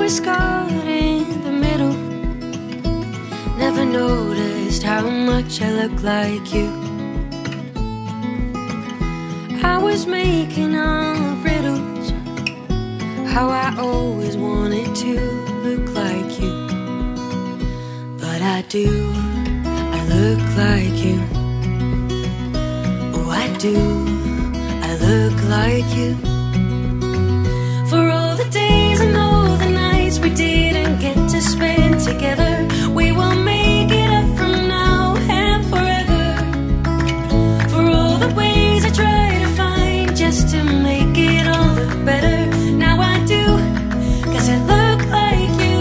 was caught in the middle. Never noticed how much I look like you. I was making all riddles, how I always wanted to look like you. But I do, I look like you. Oh, I do, I look like you. For all the days and all the nights we didn't get to spend together, we will make it up from now and forever. For all the ways I try to find just to make it all look better, now I do, 'cause I look like you.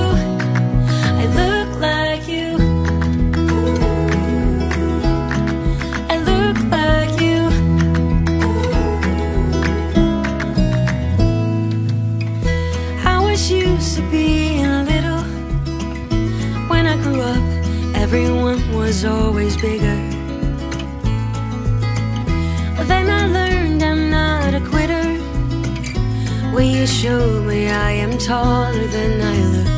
I look like you. I look like you. I was used to being little. When I grew up, everyone was always bigger. Then I learned I'm not a quitter. When you showed me I am taller than I look,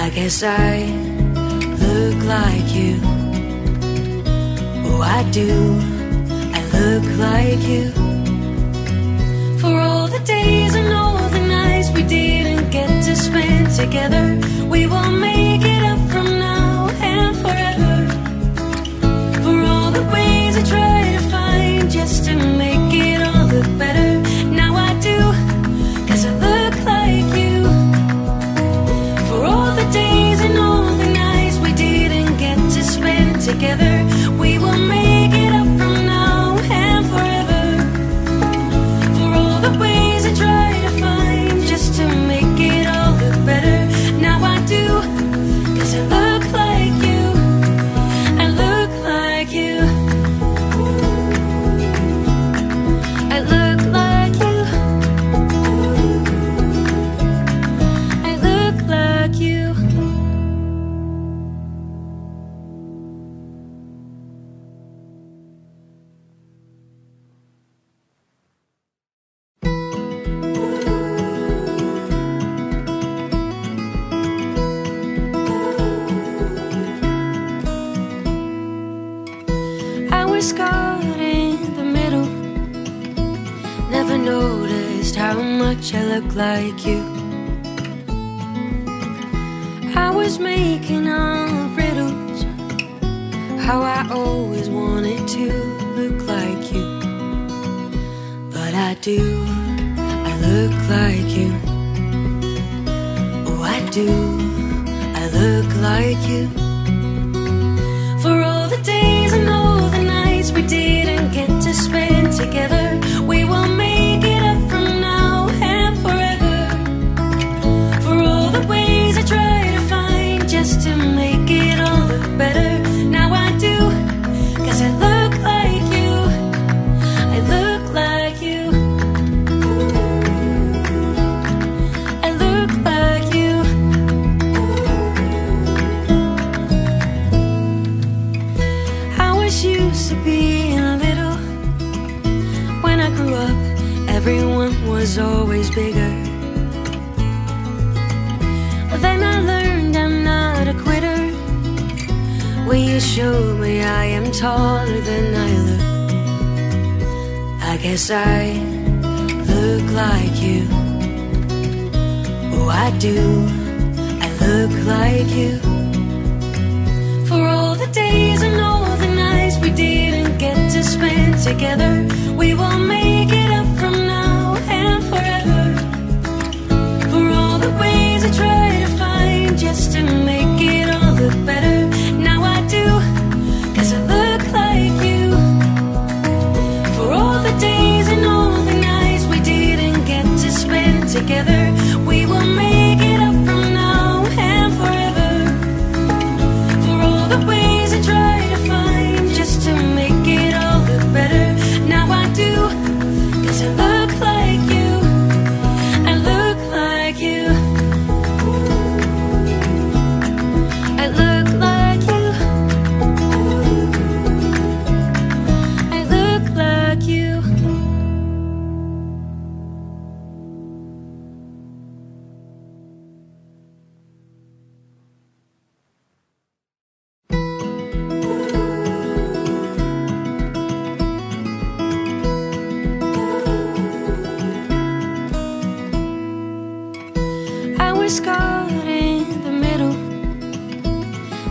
I guess I look like you. Oh, I do, I look like you. For all the days and all the nights we didn't get to spend together, we will make it up from now and forever. For all the ways I try to find just to make it all look better, now I do, 'cause I look like you. For all the days and all the nights we didn't get to spend together, we will make it up from now and forever. For all the ways I try to find just to make it all look better, now I do, 'cause I look like you. I look like you. I look like you. I look like you. I was caught in the middle. Never noticed how much I look like you. I was making all riddles, how I always wanted to look like you. But I do, I look like you. Oh, I do, I look like you. For all the days and all the nights we didn't get to spend together, we will make it up from now and forever. For all the ways I try to find just to make it all look better, now I do, 'cause I look like you. I look like you. I look like you. I was used to being little. When I grew up, everyone was always bigger. Then I learned I'm not a quitter. When you showed me I am taller than I look, I guess I look like you. Oh, I do, I look like you. For all the days and all the nights we didn't get to spend together, we will make it up from now and forever. For all the ways I try to find just to make it all look better, now I do, 'cause I look like you. For all the days and all the nights we didn't get to spend together, we will make it up from now and forever. For all the ways I try to find just to make it all look better, now I do,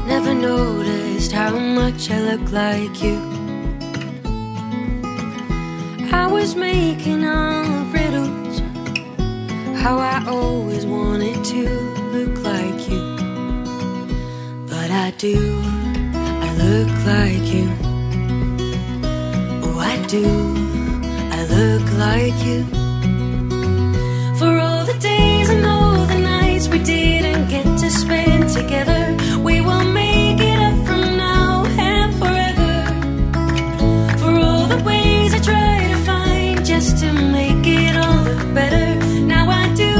Never noticed how much I look like you. I was making all the riddles, how I always wanted to look like you. But I do, I look like you. Oh, I do, I look like you. For all the days and all the nights we didn't get to spend together, we will make it up from now and forever. For all the ways I try to find just to make it all look better, now I do,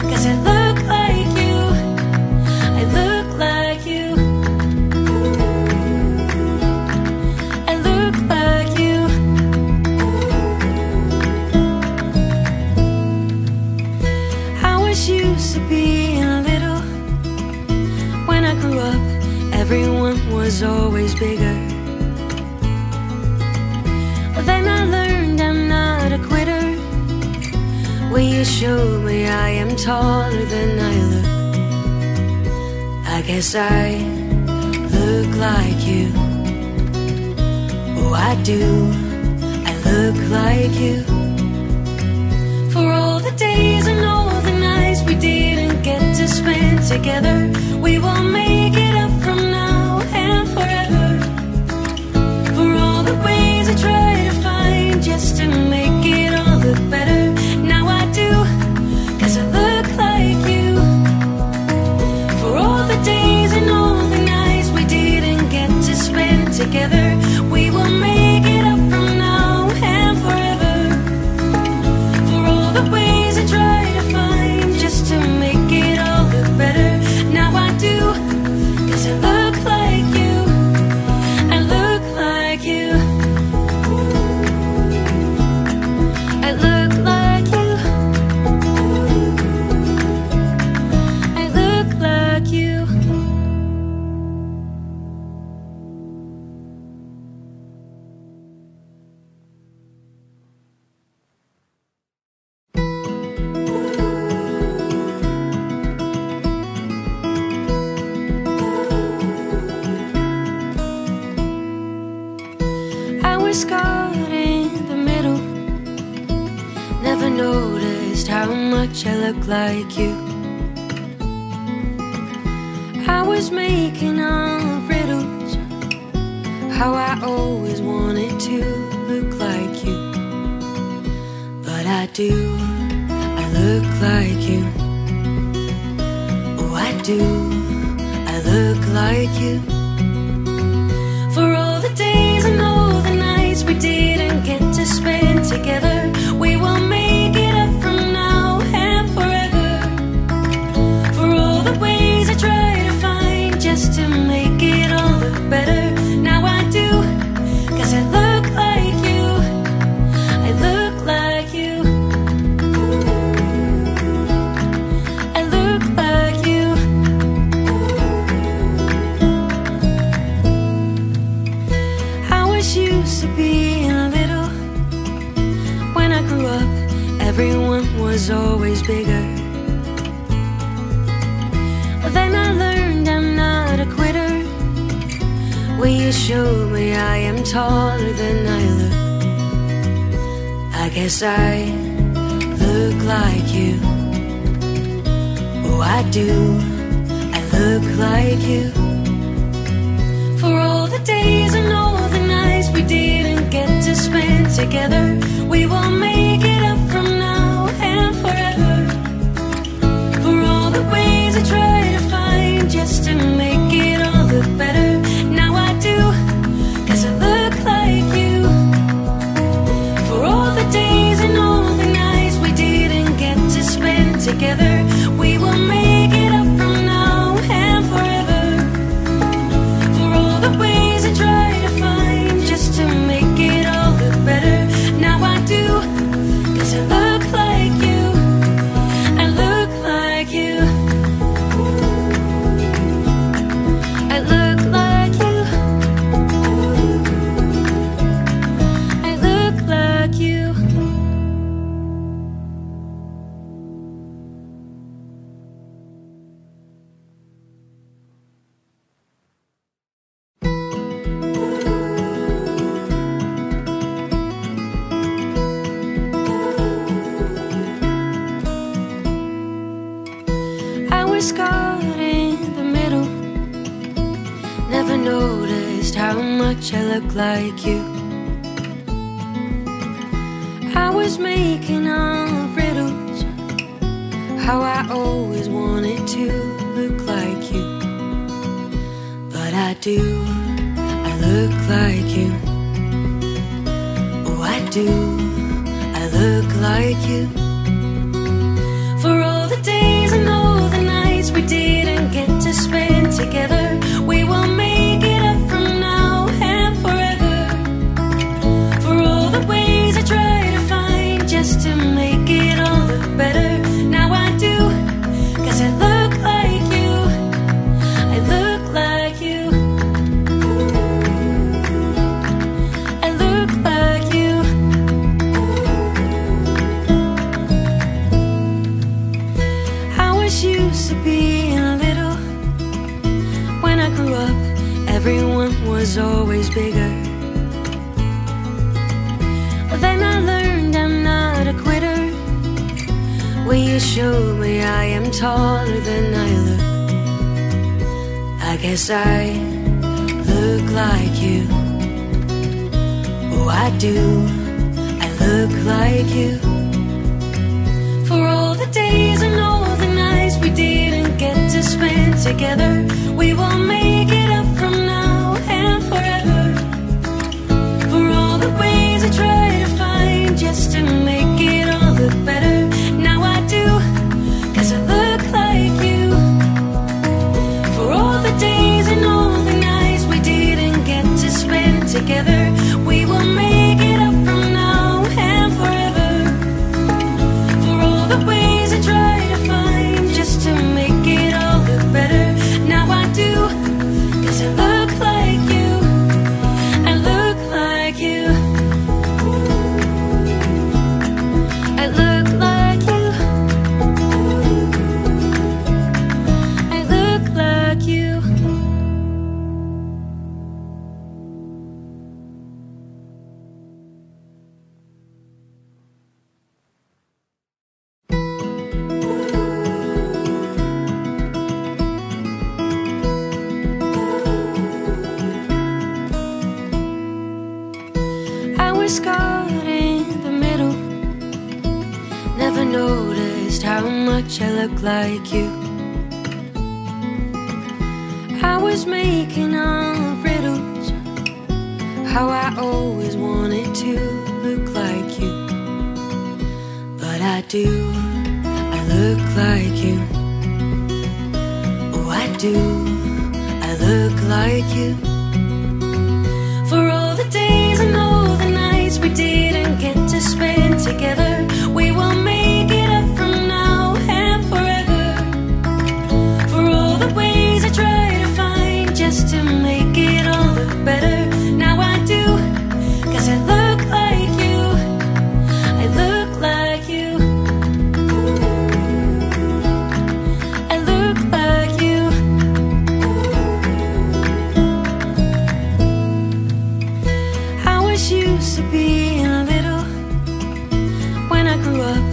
'cause I look like you. I look like you. I look like you. I was used to being little. When I grew up, everyone was always bigger. Then I learned I'm not a quitter. Will you show me I am taller than I look? I guess I look like you. Oh, I do, I look like you. For all the days and all the nights we didn't get to spend together, we will make it up from now and forever. For all the ways I try to find just to make it all look better, now I do, 'cause I look like you. For all the days and all the nights we didn't get to spend together, we will make it up from now and forever. For all the ways I try to find just to make it all look better, now I do, 'cause I look like you. I look like you. I look like you. I look like you. I was caught in the middle. Never noticed how much I look like you. I was making all the riddles, how I always wanted to look like you. But I do, I look like you. Oh, I do, I look like you. For all the days and all the nights we didn't get to spend together, we will make it up from now and forever. For all the ways I try to find just to make it all look better, now I do, 'cause I look like you. I look like you. I look like you. I was used to being little. When I grew up, everyone was always bigger. Then I learned I'm not a quitter. Will you show me I am taller than I look? I guess I look like you. Oh, I do, I look like you. For all the days and all the nights we didn't get to spend together, we will make it up from now and forever. For all the ways I try to find just to make it all look better, now I do, 'cause I look like you. For all the days and all the nights we didn't get to spend together, we will make it up from now and forever. For all the ways I try to find just to make it all look better, now Never noticed how much I look like you. I was making all the riddles, how I always wanted to look like you. But I do, I look like you. Oh, I do, I look like you. For all the days and all the nights we didn't get to spend together, we will make it up from now and forever. For all the ways I try to find just to make it all look better, now I do, 'cause I look like you. I look like you. I look like you. I was used to being little. When I grew up, everyone was always bigger. Then I learned I'm not a quitter. Will you show me I am taller than I look? I guess I look like you. Oh, I do, I look like you. For all the days and all the nights we didn't get to spend together, we will make it up from now and forever. For all the ways I try to find just to make it all look better, now I do, 'cause I look like you. For all the days and all the nights we didn't get to spend together, we will make it up from now and forever. For all the ways I try to find just to make it all look better, now I do, 'cause I look like you. I look like you. I look like you. I look like you. I was scarred in the middle. Never noticed how much I look like you. I was making all the riddles, how I always wanted to look like you. But I do, I look like you. Oh, I do, I look like you. For all the days and all the nights we didn't get to spend together, we will make it up from now and forever. For all the ways I try to find just to make it all look better, now I do, 'cause I look like you. I look like you. I look like you. I was used to being little. When I grew up,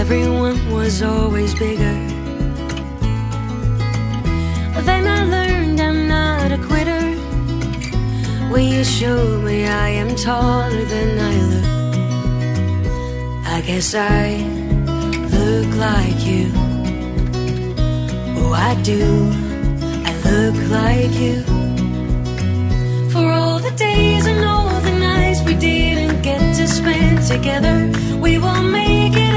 everyone was always bigger. Then I learned I'm not a quitter. Will you show me I am taller than I look? I guess I look like you. Oh, I do, I look like you. For all the days and all the nights we didn't get to spend together, we will make it